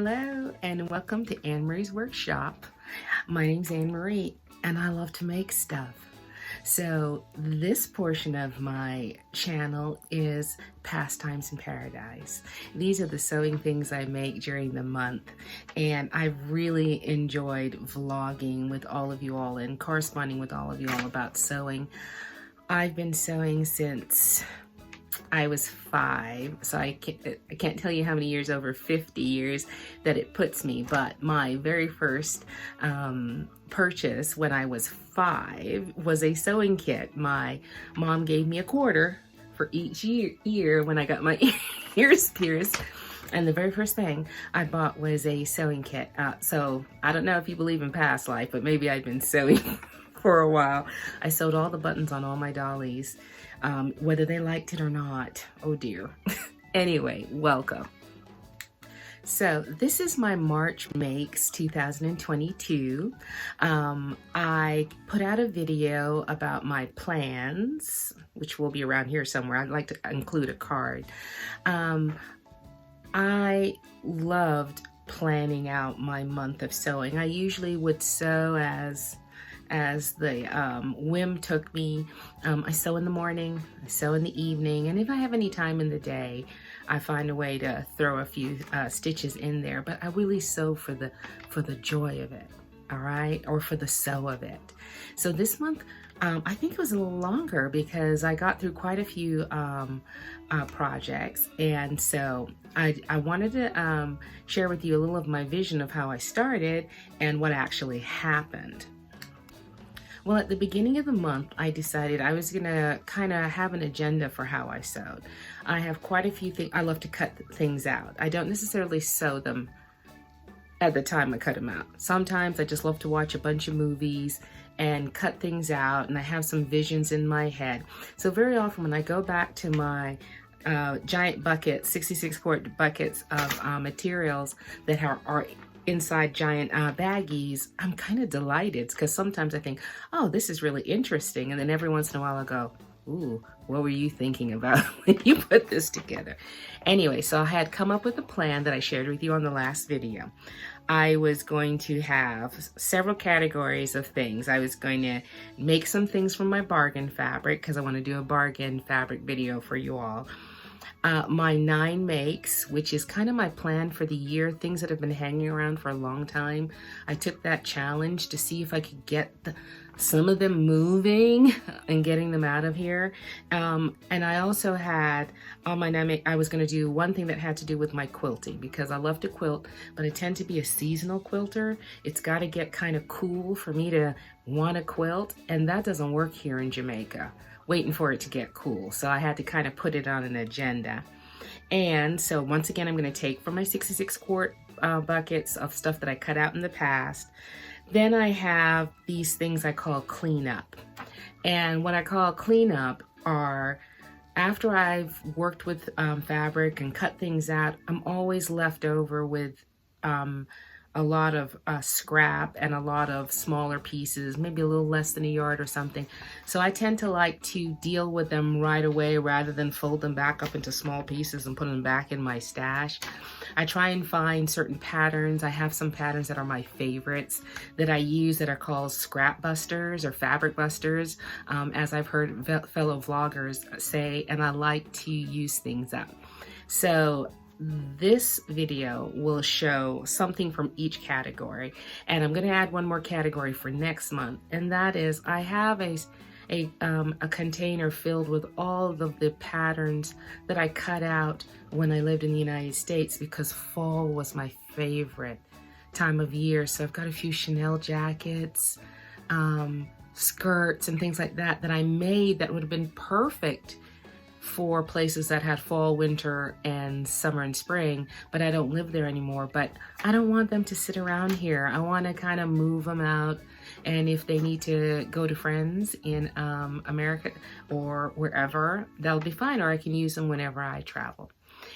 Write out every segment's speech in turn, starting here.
Hello and welcome to Anmaree's Workshop. My name's Anmaree and I love to make stuff. So this portion of my channel is Pastimes in Paradise. These are the sewing things I make during the month, and I've really enjoyed vlogging with all of you all and corresponding with all of you all about sewing. I've been sewing since I was 5, so I can't tell you how many years, over 50 years that it puts me, but my very first purchase when I was 5 was a sewing kit. My mom gave me a quarter for each year when I got my ears pierced, and the very first thing I bought was a sewing kit. So I don't know if you believe in past life, but maybe I've been sewing for a while. I sewed all the buttons on all my dollies, whether they liked it or not. Oh dear. Anyway, welcome. So this is my March Makes 2022. I put out a video about my plans, which will be around here somewhere. I'd like to include a card. I loved planning out my month of sewing. I usually would sew as the whim took me. I sew in the morning, I sew in the evening, and if I have any time in the day, I find a way to throw a few stitches in there. But I really sew for the joy of it, all right, or for the sew of it. So this month, I think it was a little longer because I got through quite a few projects, and so I wanted to share with you a little of my vision of how I started and what actually happened. Well, at the beginning of the month, I decided I was gonna kind of have an agenda for how I sewed. I have quite a few things. I love to cut things out. I don't necessarily sew them at the time I cut them out. Sometimes I just love to watch a bunch of movies and cut things out, and I have some visions in my head. So very often when I go back to my giant buckets, 66-quart buckets of materials that are inside giant baggies, I'm kind of delighted because sometimes I think, oh, this is really interesting. And then every once in a while I go, ooh, what were you thinking about when you put this together? Anyway, so I had come up with a plan that I shared with you on the last video. I was going to have several categories of things. I was going to make some things from my bargain fabric because I want to do a bargain fabric video for you all. My 9 makes, which is kind of my plan for the year, things that have been hanging around for a long time. I took that challenge to see if I could get some of them moving and getting them out of here. And I also had on my 9 make, I was going to do one thing that had to do with my quilting because I love to quilt, but I tend to be a seasonal quilter. It's got to get kind of cool for me to want to quilt, and that doesn't work here in Jamaica, waiting for it to get cool. So I had to kind of put it on an agenda. And so once again, I'm going to take from my 66-quart buckets of stuff that I cut out in the past. Then I have these things I call cleanup. And what I call cleanup are, after I've worked with fabric and cut things out, I'm always left over with a lot of scrap and a lot of smaller pieces, maybe a little less than a yard or something. So I tend to like to deal with them right away rather than fold them back up into small pieces and put them back in my stash. I try and find certain patterns. I have some patterns that are my favorites that I use that are called scrap busters or fabric busters, as I've heard fellow vloggers say, and I like to use things up. So this video will show something from each category, and I'm going to add one more category for next month, and that is I have a container filled with all of the patterns that I cut out when I lived in the United States because fall was my favorite time of year. So I've got a few Chanel jackets, skirts and things like that that I made that would have been perfect for places that had fall, winter, and summer and spring, but I don't live there anymore. But I don't want them to sit around here. I want to kind of move them out, and if they need to go to friends in America or wherever, that'll be fine, or I can use them whenever I travel.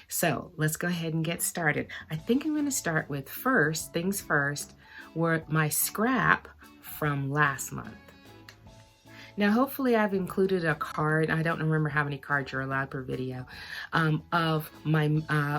So let's go ahead and get started. I think I'm going to start with first things first, were my scrap from last month. Now, hopefully I've included a card, I don't remember how many cards you're allowed per video, of my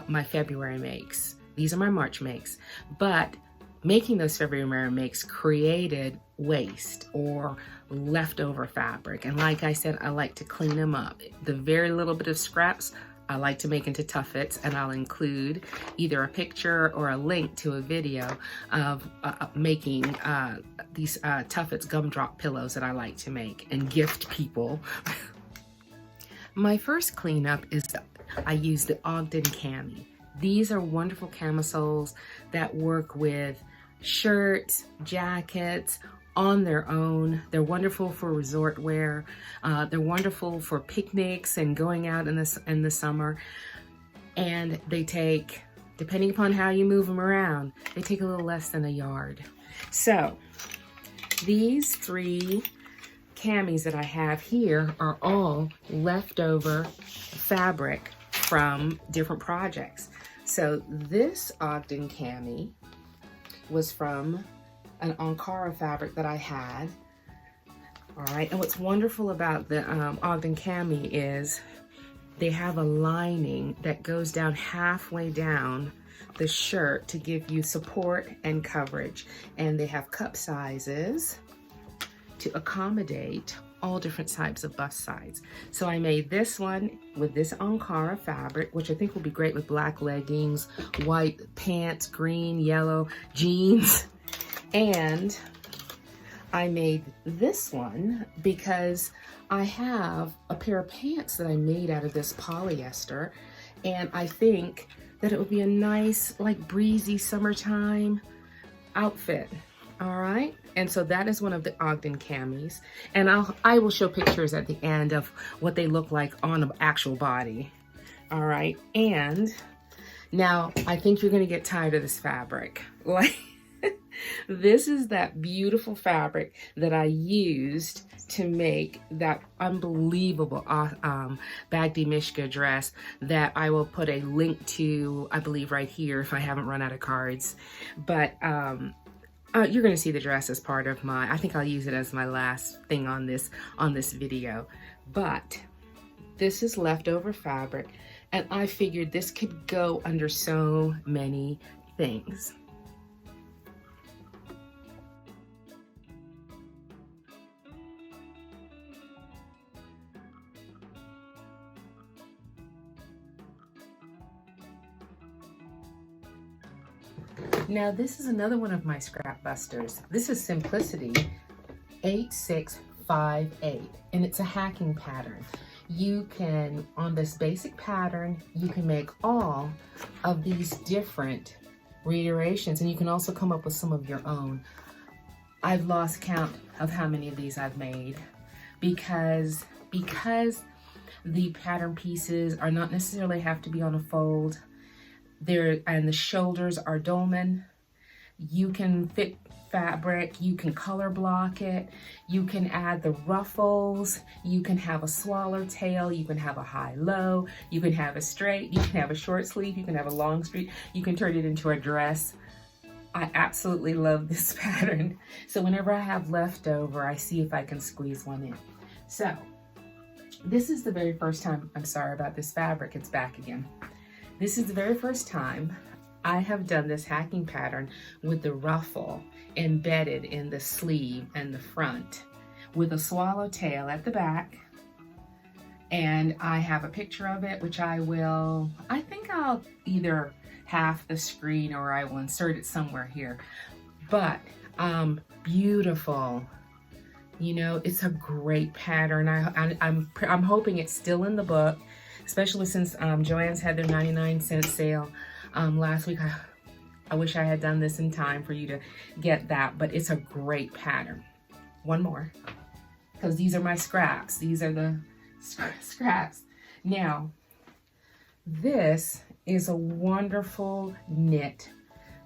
my February makes. These are my March makes, but making those February makes created waste or leftover fabric. And like I said, I like to clean them up. The very little bit of scraps I like to make into tuffets, and I'll include either a picture or a link to a video of making these tuffets gumdrop pillows that I like to make and gift people. My first cleanup is I use the Ogden cami. These are wonderful camisoles that work with shirts, jackets, on their own. They're wonderful for resort wear. They're wonderful for picnics and going out in the summer. And they take, depending upon how you move them around, they take a little less than a yard. So these 3 camis that I have here are all leftover fabric from different projects. So this Ogden cami was from an Ankara fabric that I had. All right, and what's wonderful about the Ogden cami is they have a lining that goes down halfway down the shirt to give you support and coverage. And they have cup sizes to accommodate all different types of bust size. So I made this one with this Ankara fabric, which I think will be great with black leggings, white pants, green, yellow jeans. And I made this one because I have a pair of pants that I made out of this polyester, and I think that it would be a nice, like, breezy summertime outfit. All right, and so that is one of the Ogden camis, and I will show pictures at the end of what they look like on an actual body. All right, and now I think you're gonna get tired of this fabric. Like, this is that beautiful fabric that I used to make that unbelievable Bagdi Mishka dress that I will put a link to, I believe, right here if I haven't run out of cards. But you're going to see the dress as part of I think I'll use it as my last thing on this video. But this is leftover fabric, and I figured this could go under so many things. Now this is another one of my scrap busters. This is Simplicity 8658, and it's a hacking pattern. You can, on this basic pattern, you can make all of these different reiterations, and you can also come up with some of your own. I've lost count of how many of these I've made because the pattern pieces are not necessarily have to be on a fold. And the shoulders are dolman. You can fit fabric, you can color block it, you can add the ruffles, you can have a swallowtail, you can have a high-low, you can have a straight, you can have a short sleeve, you can have a long sleeve, you can turn it into a dress. I absolutely love this pattern. So whenever I have leftover, I see if I can squeeze one in. So this is the very first time, I'm sorry about this fabric, it's back again. This is the very first time I have done this hacking pattern with the ruffle embedded in the sleeve and the front with a swallowtail at the back. And I have a picture of it, which I think I'll either half the screen or I will insert it somewhere here. But beautiful. You know, it's a great pattern. I'm hoping it's still in the book, especially since Joann's had their 99-cent sale last week. I wish I had done this in time for you to get that, but it's a great pattern. One more, because these are my scraps. These are the scraps. Now, this is a wonderful knit,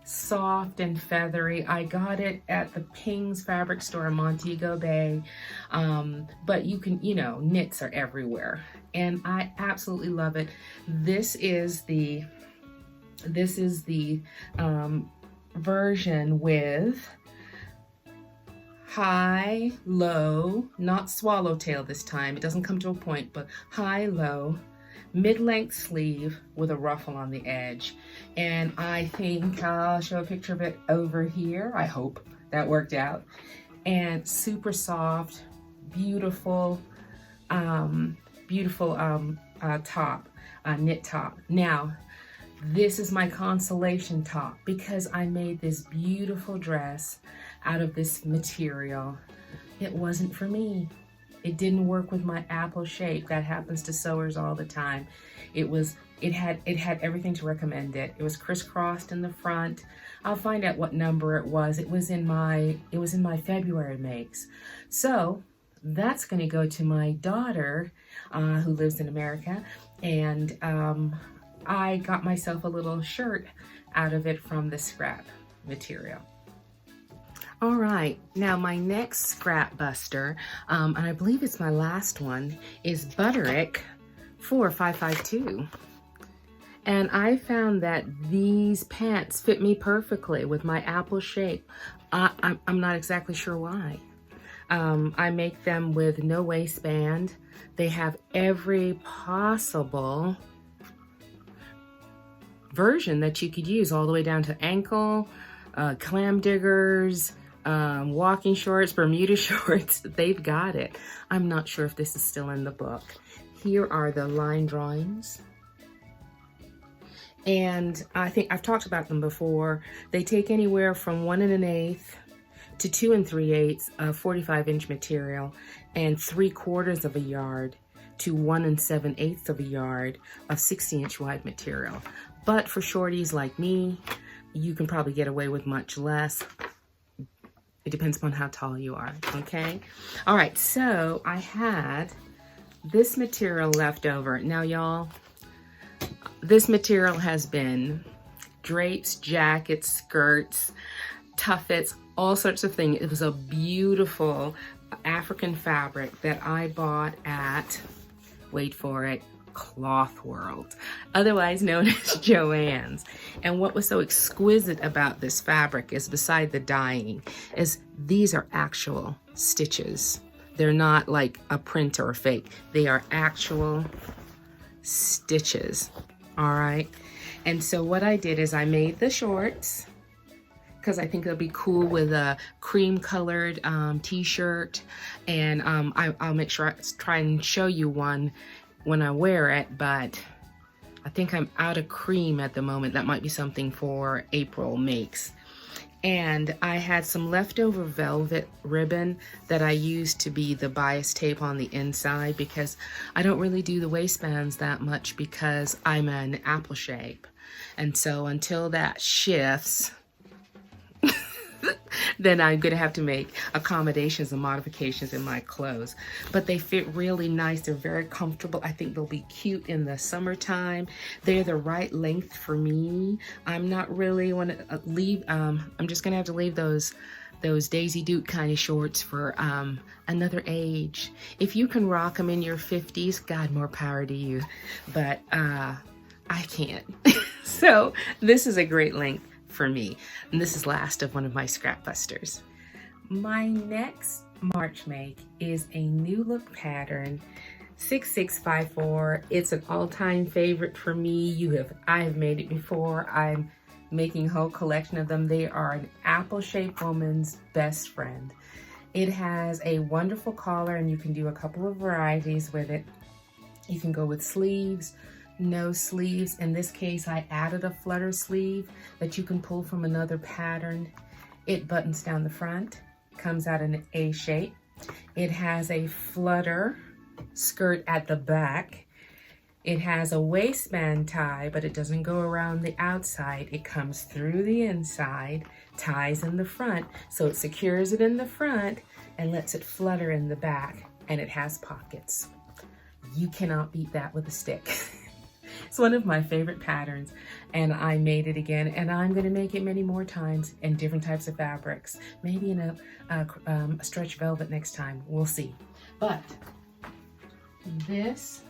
soft and feathery. I got it at the Ping's fabric store in Montego Bay, but you can, knits are everywhere, and I absolutely love it. This is the version with high, low, not swallowtail this time. It doesn't come to a point, but high, low, mid-length sleeve with a ruffle on the edge. And I think I'll show a picture of it over here. I hope that worked out. And super soft, beautiful, top, knit top. Now, this is my consolation top because I made this beautiful dress out of this material. It wasn't for me. It didn't work with my apple shape. That happens to sewers all the time. It had everything to recommend it. It was crisscrossed in the front. I'll find out what number it was. It was in my February makes. So that's going to go to my daughter who lives in America, and I got myself a little shirt out of it from the scrap material. All right, now my next scrap buster, and I believe it's my last one, is Butterick 4552. And I found that these pants fit me perfectly with my apple shape. I'm not exactly sure why. I make them with no waistband. They have every possible version that you could use, all the way down to ankle, clam diggers, walking shorts, Bermuda shorts. They've got it. I'm not sure if this is still in the book. Here are the line drawings. And I think I've talked about them before. They take anywhere from 1 1/8 to 2 3/8 of 45-inch material, and 3/4 of a yard to 1 7/8 of a yard of 60-inch wide material. But for shorties like me, you can probably get away with much less. It depends upon how tall you are, okay? All right, so I had this material left over. Now, y'all, this material has been drapes, jackets, skirts, tuffets, all sorts of things. It was a beautiful African fabric that I bought at, wait for it, Cloth World, otherwise known as Joann's. And what was so exquisite about this fabric is, beside the dyeing, is these are actual stitches. They're not like a print or a fake. They are actual stitches. All right. And so what I did is I made the shorts because I think it'll be cool with a cream colored t-shirt. And I'll make sure I try and show you one when I wear it, but I think I'm out of cream at the moment. That might be something for April makes. And I had some leftover velvet ribbon that I used to be the bias tape on the inside, because I don't really do the waistbands that much because I'm an apple shape. And so until that shifts, then I'm gonna have to make accommodations and modifications in my clothes. But they fit really nice. They're very comfortable. I think they'll be cute in the summertime. They're the right length for me. I'm not really want to leave. I'm just gonna have to leave those Daisy Duke kind of shorts for another age. If you can rock them in your 50s, God, more power to you. But I can't. So this is a great length for me. And this is last of one of my scrap busters. My next March make is a new look pattern, 6654. It's an all-time favorite for me. I have made it before. I'm making a whole collection of them. They are an apple-shaped woman's best friend. It has a wonderful collar, and you can do a couple of varieties with it. You can go with sleeves, no sleeves. In this case, I added a flutter sleeve that you can pull from another pattern. It buttons down the front, comes out in an A shape. It has a flutter skirt at the back. It has a waistband tie, but it doesn't go around the outside. It comes through the inside, ties in the front, so it secures it in the front and lets it flutter in the back, and it has pockets. You cannot beat that with a stick. It's one of my favorite patterns, and I made it again, and I'm going to make it many more times in different types of fabrics, maybe in a stretch velvet next time. We'll see. But this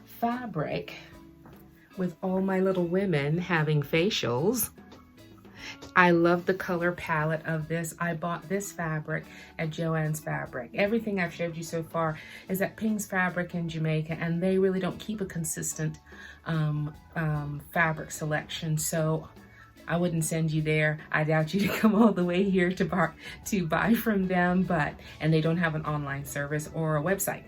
fabric, with all my little women having facials, I love the color palette of this. I bought this fabric at Joann's Fabric. Everything I've showed you so far is at Ping's Fabric in Jamaica, and they really don't keep a consistent fabric selection. So I wouldn't send you there. I doubt you to come all the way here to buy from them, and they don't have an online service or a website.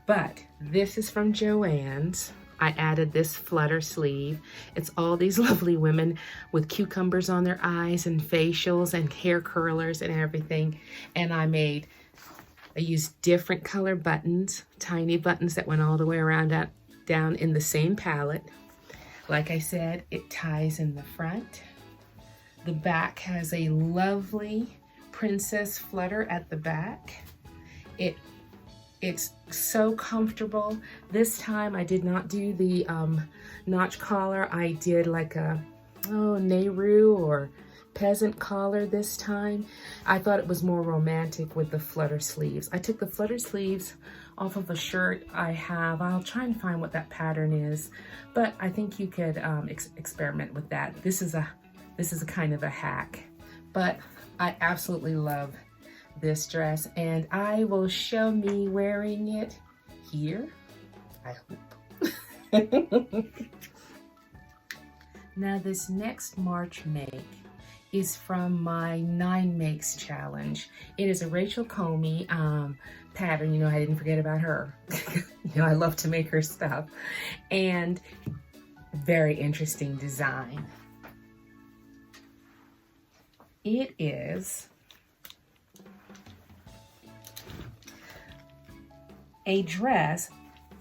But this is from Joann's. I added this flutter sleeve. It's all these lovely women with cucumbers on their eyes and facials and hair curlers and everything. And I used different color buttons, tiny buttons that went all the way around down in the same palette. Like I said, it ties in the front. The back has a lovely princess flutter at the back. It's so comfortable. This time I did not do the notch collar. I did like a Nehru or peasant collar this time. I thought it was more romantic with the flutter sleeves. I took the flutter sleeves off of a shirt I have. I'll try and find what that pattern is, but I think you could experiment with that. This is a kind of a hack, but I absolutely love this dress, and I will show me wearing it here, I hope. Now this next March make is from my 9 Makes challenge. It is a Rachel Comey pattern. You know, I didn't forget about her. You know, I love to make her stuff, and very interesting design. It is a dress,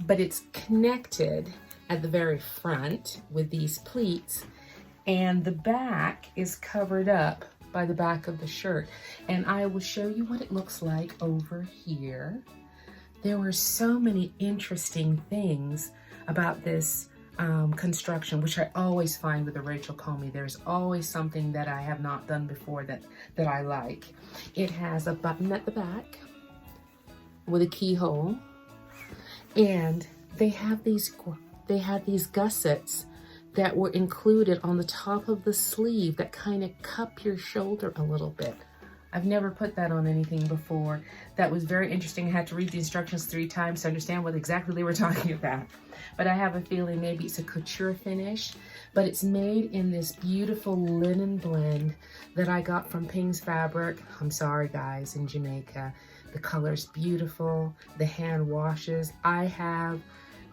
but it's connected at the very front with these pleats, and the back is covered up by the back of the shirt. And I will show you what it looks like over here. There were so many interesting things about this construction, which I always find with the Rachel Comey. There's always something that I have not done before that I like. It has a button at the back with a keyhole, and they have these gussets that were included on the top of the sleeve that kind of cup your shoulder a little bit. I've never put that on anything before. That was very interesting. I had to read the instructions 3 times to understand what exactly they were talking about. But I have a feeling maybe it's a couture finish, but it's made in this beautiful linen blend that I got from Ping's Fabric. I'm sorry guys, in Jamaica. The color's beautiful, the hand washes. I have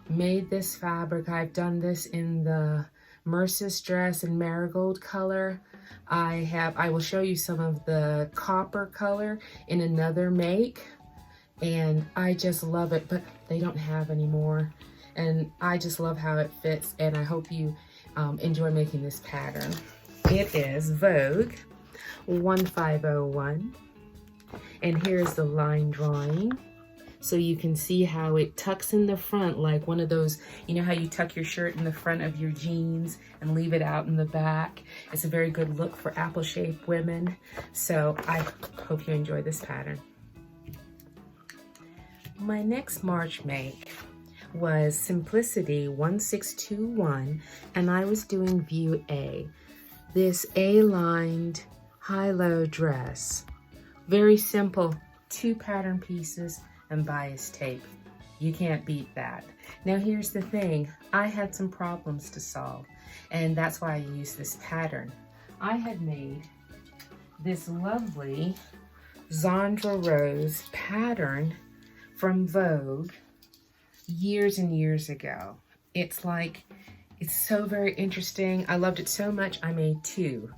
made this fabric. I've done this in the Mercedes dress in marigold color. I will show you some of the copper color in another make, and I just love it, but they don't have anymore. And I just love how it fits, and I hope you enjoy making this pattern. It is Vogue 1501, and here's the line drawing. So you can see how it tucks in the front like one of those, you know how you tuck your shirt in the front of your jeans and leave it out in the back. It's a very good look for apple-shaped women. So I hope you enjoy this pattern. My next March make was Simplicity 1621, and I was doing View A. This A-lined high-low dress. Very simple, 2 pattern pieces and bias tape. You can't beat that. Now here's the thing, I had some problems to solve, and that's why I used this pattern. I had made this lovely Zandra Rose pattern from Vogue years and years ago. It's so very interesting. I loved it so much I made 2,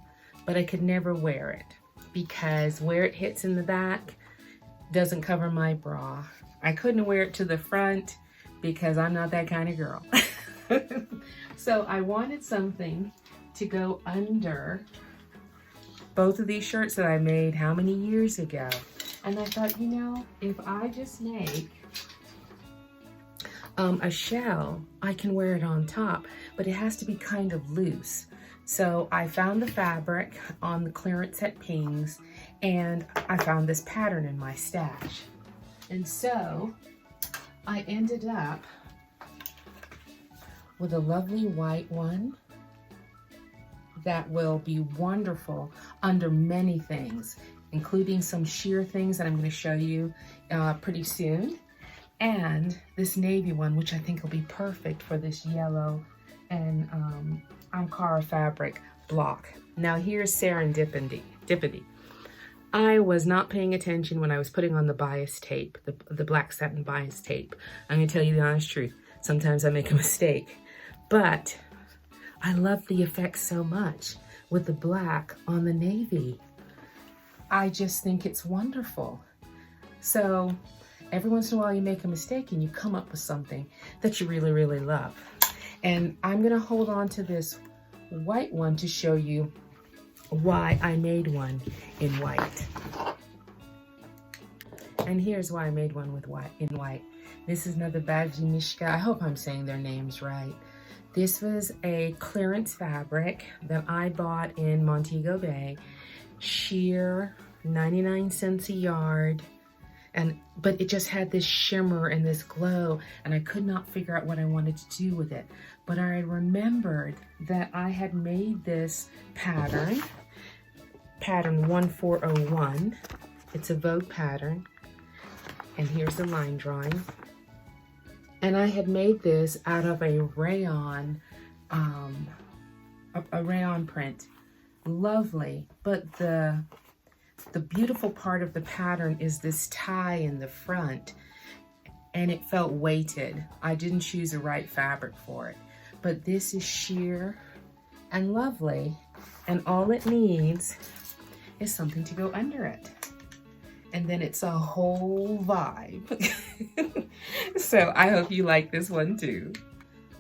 but I could never wear it because where it hits in the back doesn't cover my bra. I couldn't wear it to the front because I'm not that kind of girl. So I wanted something to go under both of these shirts that I made how many years ago. And I thought, you know, if I just make a shell, I can wear it on top, but it has to be kind of loose. So I found the fabric on the clearance at Ping's, and I found this pattern in my stash. And so I ended up with a lovely white one that will be wonderful under many things, including some sheer things that I'm going to show you pretty soon. And this navy one, which I think will be perfect for this yellow and Ankara fabric block. Now here's serendipity. I was not paying attention when I was putting on the bias tape, the black satin bias tape. I'm going to tell you the honest truth. Sometimes I make a mistake, but I love the effect so much with the black on the navy. I just think it's wonderful. So every once in a while you make a mistake and you come up with something that you really, really love. And I'm going to hold on to this white one to show you why I made one in white. And here's why I made one in white. This is another Badzinishka. I hope I'm saying their names right. This was a clearance fabric that I bought in Montego Bay. Sheer, 99 cents a yard. But it just had this shimmer and this glow, and I could not figure out what I wanted to do with it. But I remembered that I had made this pattern 1401. It's a Vogue pattern, and here's the line drawing. And I had made this out of a rayon, a rayon print. Lovely, but the beautiful part of the pattern is this tie in the front, and it felt weighted. I didn't choose the right fabric for it, but this is sheer and lovely, and all it needs is something to go under it. And then it's a whole vibe. So I hope you like this one too.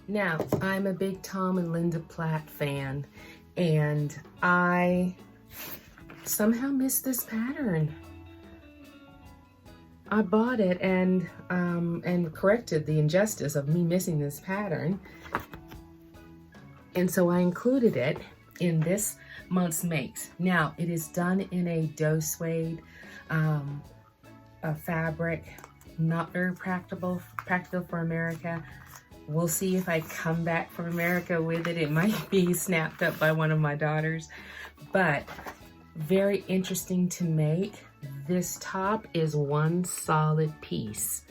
Now, I'm a big Tom and Linda Platt fan, and I somehow missed this pattern. I bought it and corrected the injustice of me missing this pattern. And so I included it in this month's makes. Now, it is done in a doe suede fabric, not very practical for America. We'll see if I come back from America with it. It might be snapped up by one of my daughters, but very interesting to make. This top is one solid piece,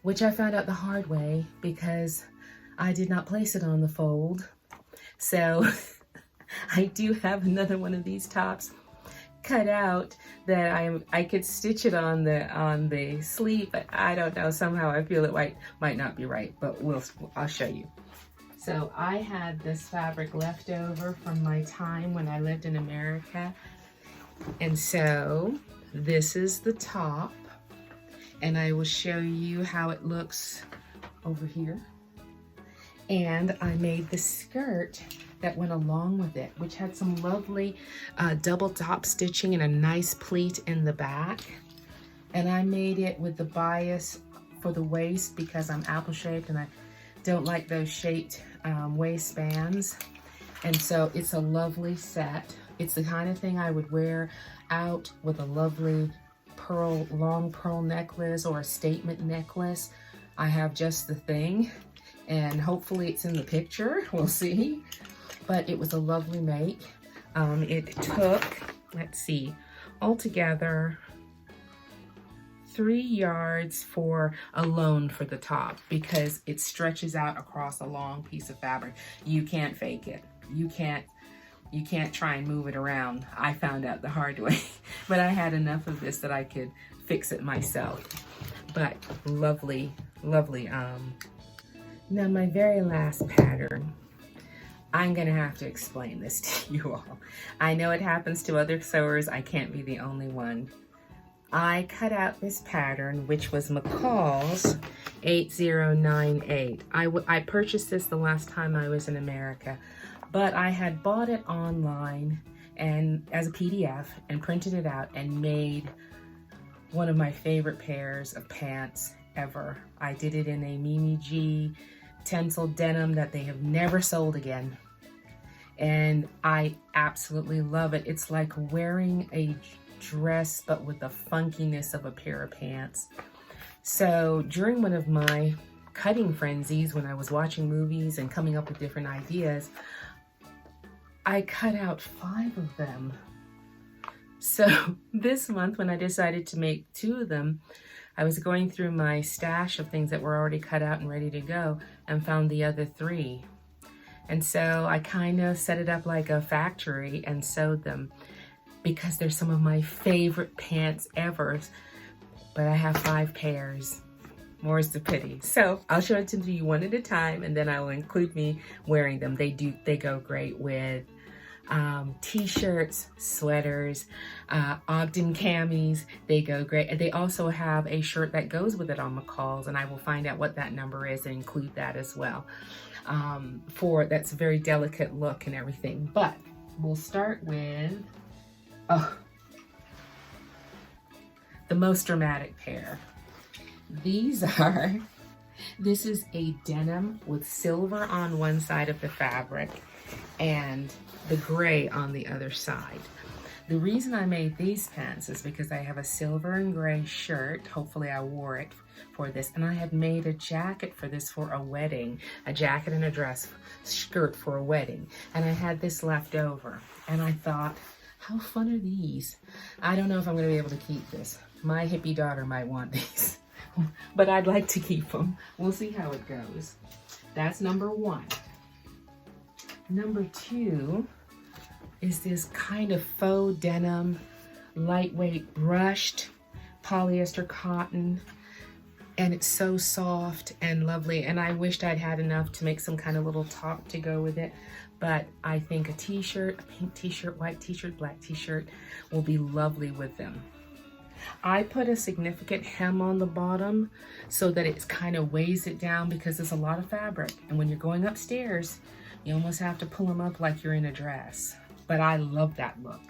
which I found out the hard way because I did not place it on the fold. So I do have another one of these tops cut out that I could stitch it on the sleeve, but I don't know, somehow I feel it might not be right, but I'll show you. So I had this fabric left over from my time when I lived in America, and so this is the top, and I will show you how it looks over here. And I made the skirt that went along with it, which had some lovely double top stitching and a nice pleat in the back. And I made it with the bias for the waist because I'm apple shaped and I don't like those shaped waistbands. And so it's a lovely set. It's the kind of thing I would wear out with a lovely long pearl necklace or a statement necklace. I have just the thing, and hopefully it's in the picture, we'll see. But it was a lovely make. It took, let's see, altogether 3 yards alone for the top because it stretches out across a long piece of fabric. You can't fake it. You can't try and move it around. I found out the hard way, but I had enough of this that I could fix it myself. But lovely, lovely. Now my very last pattern, I'm gonna have to explain this to you all. I know it happens to other sewers. I can't be the only one. I cut out this pattern, which was McCalls 8098. I purchased this the last time I was in America, but I had bought it online and as a PDF and printed it out and made one of my favorite pairs of pants ever. I did it in a Mimi G Tencel denim that they have never sold again. And I absolutely love it. It's like wearing a dress, but with the funkiness of a pair of pants. So during one of my cutting frenzies, when I was watching movies and coming up with different ideas, I cut out 5 of them. So this month when I decided to make 2 of them, I was going through my stash of things that were already cut out and ready to go and found the other 3. And so I kind of set it up like a factory and sewed them because they're some of my favorite pants ever. But I have 5 pairs. More is the pity. So I'll show it to you one at a time, and then I will include me wearing them. They go great with t-shirts, sweaters, Ogden camis. They go great. And they also have a shirt that goes with it on McCalls, and I will find out what that number is and include that as well. That's a very delicate look and everything. But we'll start with the most dramatic pair. This is a denim with silver on one side of the fabric and the gray on the other side. The reason I made these pants is because I have a silver and gray shirt. Hopefully I wore it for this, and I had made a jacket for this for a wedding, a jacket and a dress skirt for a wedding, and I had this left over, and I thought, how fun are these? I don't know if I'm going to be able to keep this. My hippie daughter might want these, but I'd like to keep them. We'll see how it goes. That's number 1. Number 2 is this kind of faux denim, lightweight brushed polyester cotton, and it's so soft and lovely, and I wished I'd had enough to make some kind of little top to go with it, but I think a t-shirt, a pink t-shirt, white t-shirt, black t-shirt will be lovely with them. I put a significant hem on the bottom so that it kind of weighs it down because there's a lot of fabric, and when you're going upstairs, you almost have to pull them up like you're in a dress. But I love that look.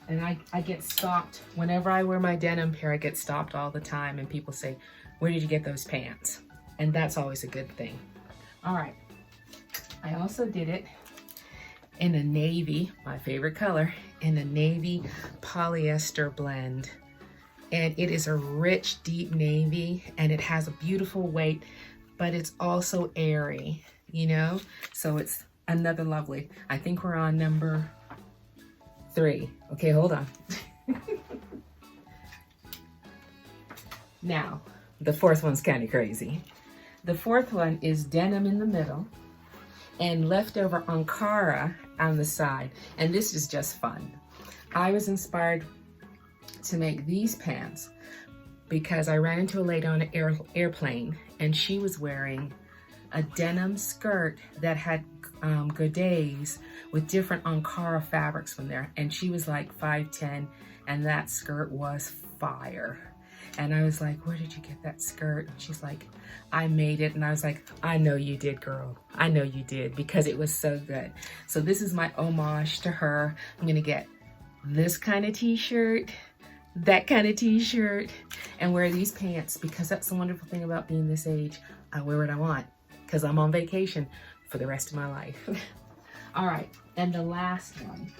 And I get stopped, whenever I wear my denim pair, I get stopped all the time and people say, where did you get those pants? And that's always a good thing. All right, I also did it in a navy, my favorite color, in a navy polyester blend. And it is a rich, deep navy, and it has a beautiful weight, but it's also airy, you know? So it's another lovely. I think we're on number 3. Okay, hold on. Now, the 4th one's kind of crazy. The 4th one is denim in the middle and leftover Ankara on the side. And this is just fun. I was inspired to make these pants because I ran into a lady on an airplane, and she was wearing a denim skirt that had godets with different Ankara fabrics from there, and she was like 5'10", and that skirt was fire. And I was like, where did you get that skirt? And she's like, I made it. And I was like, I know you did, girl. I know you did, because it was so good. So this is my homage to her. I'm gonna get this kind of t-shirt, that kind of t-shirt, and wear these pants, because that's the wonderful thing about being this age. I wear what I want because I'm on vacation for the rest of my life. All right, and the last one.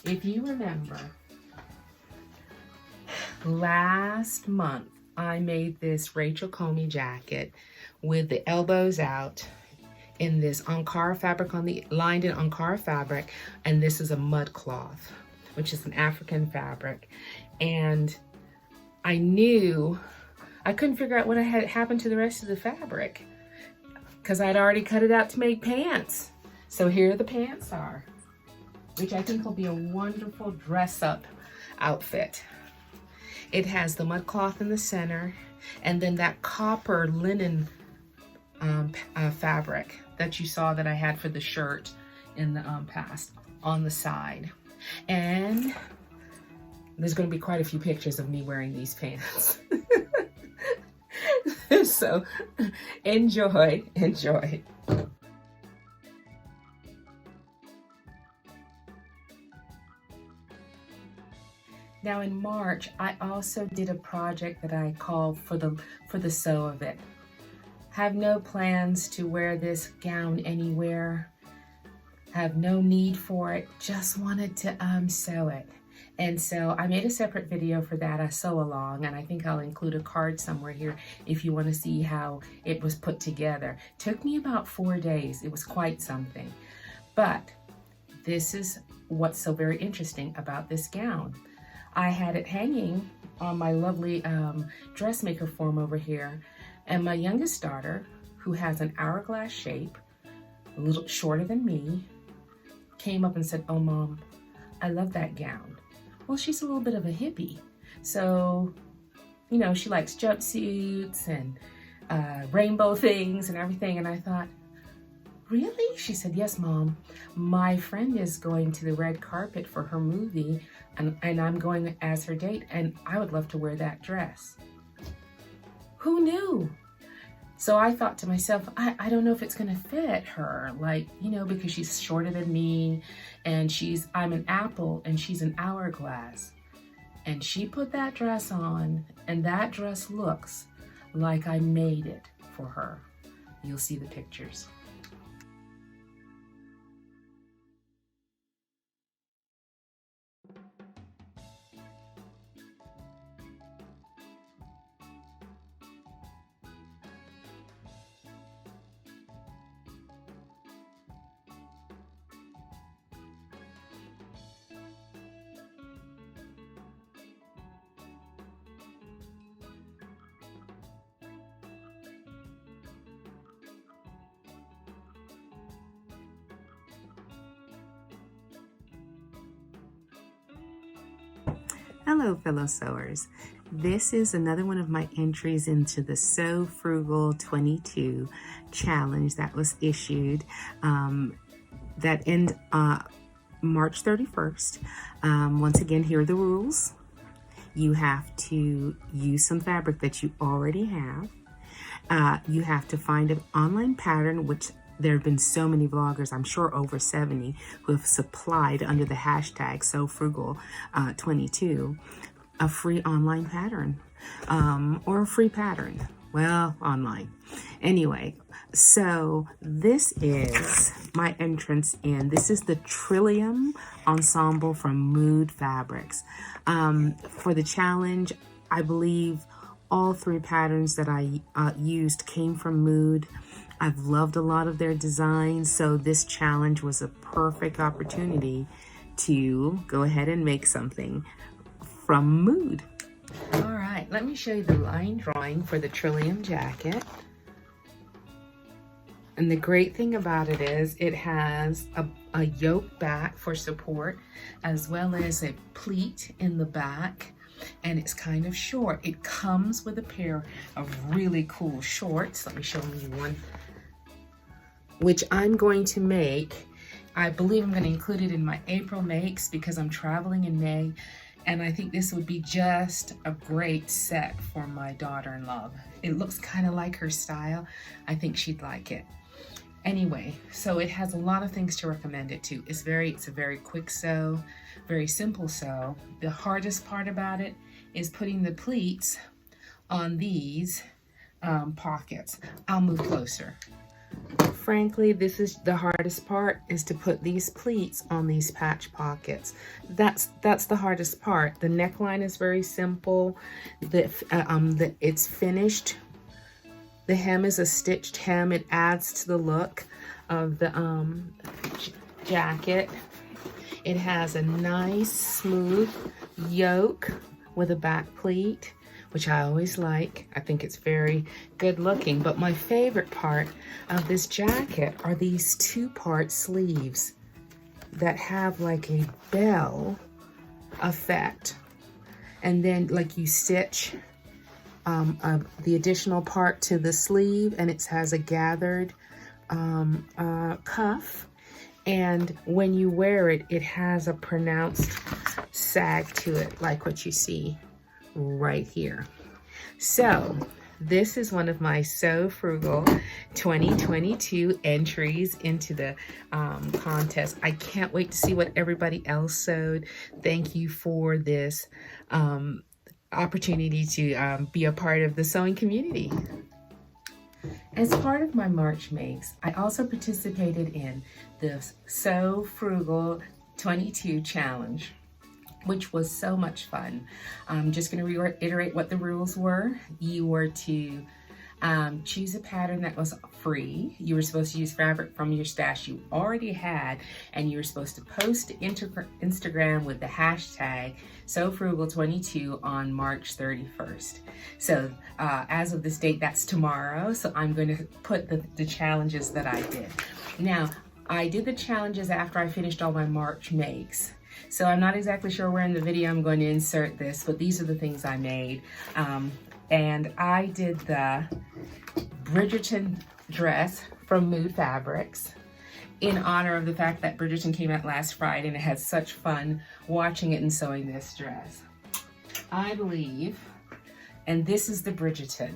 If you remember, last month I made this Rachel Comey jacket with the elbows out in this Ankara fabric lined in Ankara fabric, and this is a mud cloth, which is an African fabric. And I knew I couldn't figure out what had happened to the rest of the fabric because I'd already cut it out to make pants. So here the pants are, which I think will be a wonderful dress-up outfit. It has the mud cloth in the center, and then that copper linen fabric that you saw that I had for the shirt in the past on the side. And there's going to be quite a few pictures of me wearing these pants. So enjoy, enjoy. Now in March, I also did a project that I called for the sew of it. Have no plans to wear this gown anywhere. Have no need for it. Just wanted to sew it. And so I made a separate video for that, a sew along, and I think I'll include a card somewhere here if you want to see how it was put together. Took me about 4 days. It was quite something. But this is what's so very interesting about this gown. I had it hanging on my lovely dressmaker form over here, and my youngest daughter, who has an hourglass shape, a little shorter than me, came up and said, "Oh, Mom, I love that gown." Well, she's a little bit of a hippie, so, you know, she likes jumpsuits and rainbow things and everything, and I thought, "Really?" She said, "Yes, Mom. My friend is going to the red carpet for her movie, and I'm going as her date, and I would love to wear that dress." Who knew? So I thought to myself, I don't know if it's gonna fit her, like, you know, because she's shorter than me, and I'm an apple and she's an hourglass. And she put that dress on, and that dress looks like I made it for her. You'll see the pictures. Hello, fellow sewers. This is another one of my entries into the Sew Frugal 22 challenge that was issued that end March 31st. Once again, here are the rules. You have to use some fabric that you already have. You have to find an online pattern, which there have been so many vloggers, I'm sure over 70, who have supplied under the hashtag SewFrugal22 a free online pattern or a free pattern. Well, online. Anyway, so this is my entrance in. This is the Trillium Ensemble from Mood Fabrics. For the challenge, I believe all three patterns that I used came from Mood. I've loved a lot of their designs, so this challenge was a perfect opportunity to go ahead and make something from Mood. All right, let me show you the line drawing for the Trillium jacket. And the great thing about it is it has a yoke back for support, as well as a pleat in the back, and it's kind of short. It comes with a pair of really cool shorts. Let me show you one, which I'm going to make. I believe I'm going to include it in my April makes because I'm traveling in May, and I think this would be just a great set for my daughter-in-law. It looks kind of like her style. I think she'd like it. Anyway, so it has a lot of things to recommend it to. It's a very quick sew, very simple sew. The hardest part about it is putting the pleats on these pockets. I'll move closer. Frankly, this is the hardest part, is to put these pleats on these patch pockets. That's the hardest part. The neckline is very simple. It's finished. The hem is a stitched hem. It adds to the look of the jacket. It has a nice smooth yoke with a back pleat, which I always like. I think it's very good looking. But my favorite part of this jacket are these two-part sleeves that have like a bell effect. And then like you stitch the additional part to the sleeve, and it has a gathered cuff. And when you wear it, it has a pronounced sag to it, like what you see right here. So this is one of my Sew Frugal 2022 entries into the contest. I can't wait to see what everybody else sewed. Thank you for this opportunity to be a part of the sewing community. As part of my March makes, I also participated in the Sew Frugal 22 challenge, which was so much fun. I'm just going to reiterate what the rules were. You were to Choose a pattern that was free. You were supposed to use fabric from your stash you already had, and you were supposed to post to Instagram with the hashtag SewFrugal22 on March 31st. So as of this date, that's tomorrow. So I'm going to put the challenges that I did. Now, I did the challenges after I finished all my March makes. So I'm not exactly sure where in the video I'm going to insert this, but these are the things I made. And I did the Bridgerton dress from Mood Fabrics in honor of the fact that Bridgerton came out last Friday, and I had such fun watching it and sewing this dress. I believe, and this is the Bridgerton,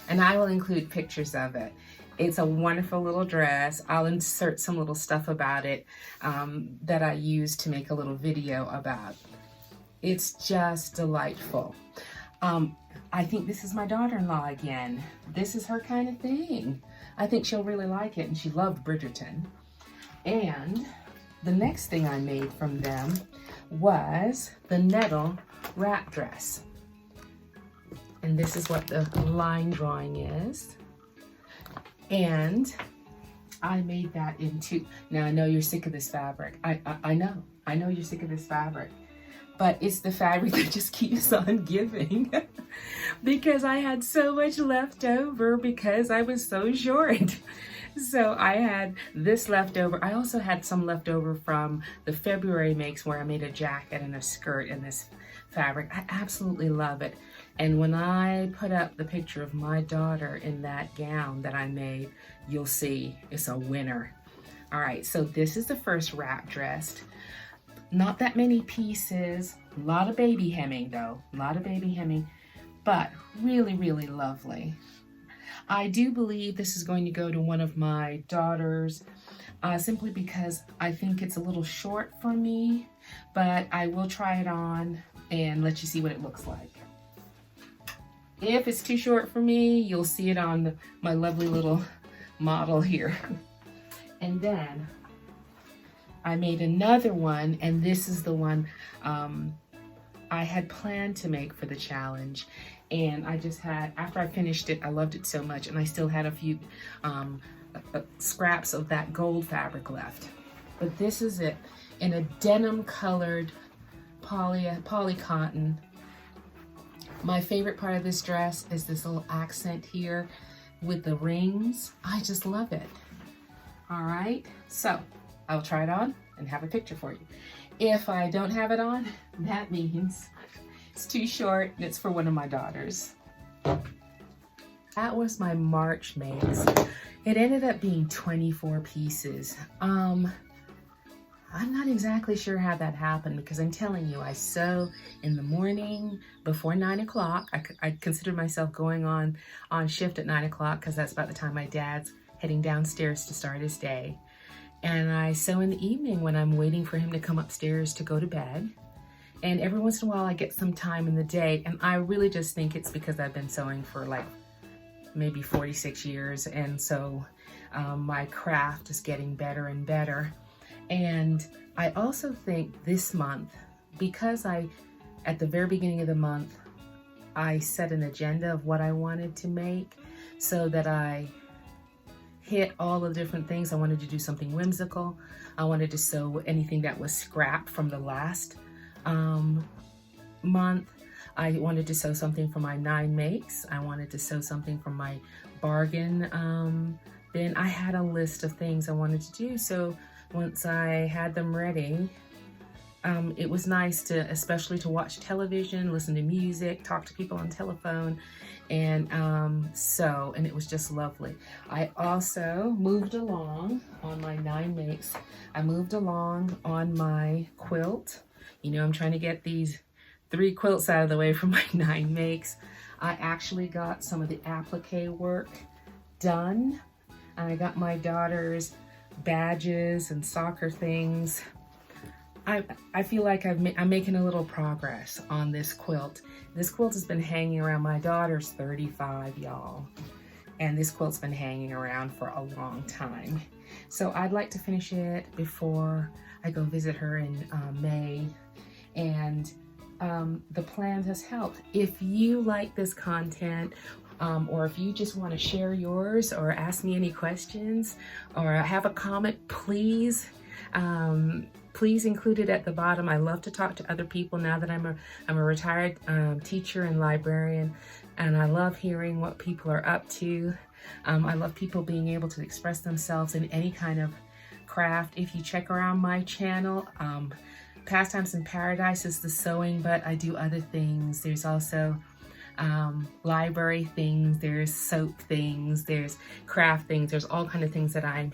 and I will include pictures of it. It's a wonderful little dress. I'll insert some little stuff about it that I used to make a little video about. It's just delightful. I think this is my daughter-in-law again. This is her kind of thing. I think she'll really like it, and she loved Bridgerton. And the next thing I made from them was the Nettle wrap dress. And this is what the line drawing is. And I made that into, now I know you're sick of this fabric. I know you're sick of this fabric. But it's the fabric that just keeps on giving because I had so much left over because I was so short. So I had this left over. I also had some left over from the February makes where I made a jacket and a skirt in this fabric. I absolutely love it. And when I put up the picture of my daughter in that gown that I made, you'll see it's a winner. All right, so this is the first wrap dress. Not that many pieces, a lot of baby hemming though, a lot of baby hemming, but really, really lovely. I do believe this is going to go to one of my daughters simply because I think it's a little short for me, but I will try it on and let you see what it looks like. If it's too short for me, you'll see it on my lovely little model here. And then I made another one, and this is the one I had planned to make for the challenge. And I just had, after I finished it, I loved it so much, and I still had a few scraps of that gold fabric left. But this is it, in a denim colored poly cotton. My favorite part of this dress is this little accent here with the rings. I just love it. All right, so I'll try it on and have a picture for you. If I don't have it on, that means it's too short and it's for one of my daughters. That was my March makes. It ended up being 24 pieces. I'm not exactly sure how that happened because I'm telling you, I sew in the morning before 9 o'clock. I consider myself going on shift at 9 o'clock because that's about the time my dad's heading downstairs to start his day. And I sew in the evening when I'm waiting for him to come upstairs to go to bed. And every once in a while I get some time in the day, and I really just think it's because I've been sewing for like maybe 46 years, and so my craft is getting better and better. And I also think this month, because at the very beginning of the month, I set an agenda of what I wanted to make so that I hit all the different things. I wanted to do something whimsical. I wanted to sew anything that was scrap from the last month. I wanted to sew something for my 9 makes. I wanted to sew something from my bargain bin. I had a list of things I wanted to do. So once I had them ready, it was nice to, especially to watch television, listen to music, talk to people on telephone, and sew, and it was just lovely. I also moved along on my 9 makes. I moved along on my quilt. You know, I'm trying to get these 3 quilts out of the way from my 9 makes. I actually got some of the applique work done. I got my daughter's badges and soccer things. I feel like I'm making a little progress on this quilt. This quilt has been hanging around. My daughter's 35, y'all. And this quilt's been hanging around for a long time. So I'd like to finish it before I go visit her in May. And the plan has helped. If you like this content, or if you just want to share yours or ask me any questions or have a comment, please include it at the bottom. I love to talk to other people now that I'm a retired teacher and librarian, and I love hearing what people are up to. I love people being able to express themselves in any kind of craft. If you check around my channel, Pastimes in Paradise is the sewing, but I do other things. There's also library things, there's soap things, there's craft things, there's all kind of things that I'm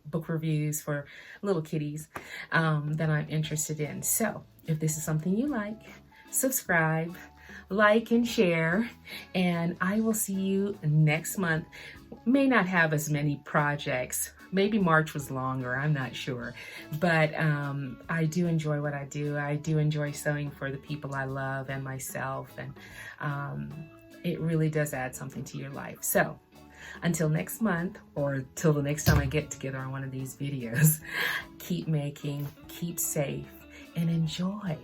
book reviews for little kitties that I'm interested in. So if this is something you like, subscribe, like, and share, and I will see you next month. May not have as many projects. Maybe March was longer, I'm not sure. But I do enjoy what I do. I do enjoy sewing for the people I love and myself, and it really does add something to your life. So until next month, or till the next time I get together on one of these videos, keep making, keep safe, and enjoy.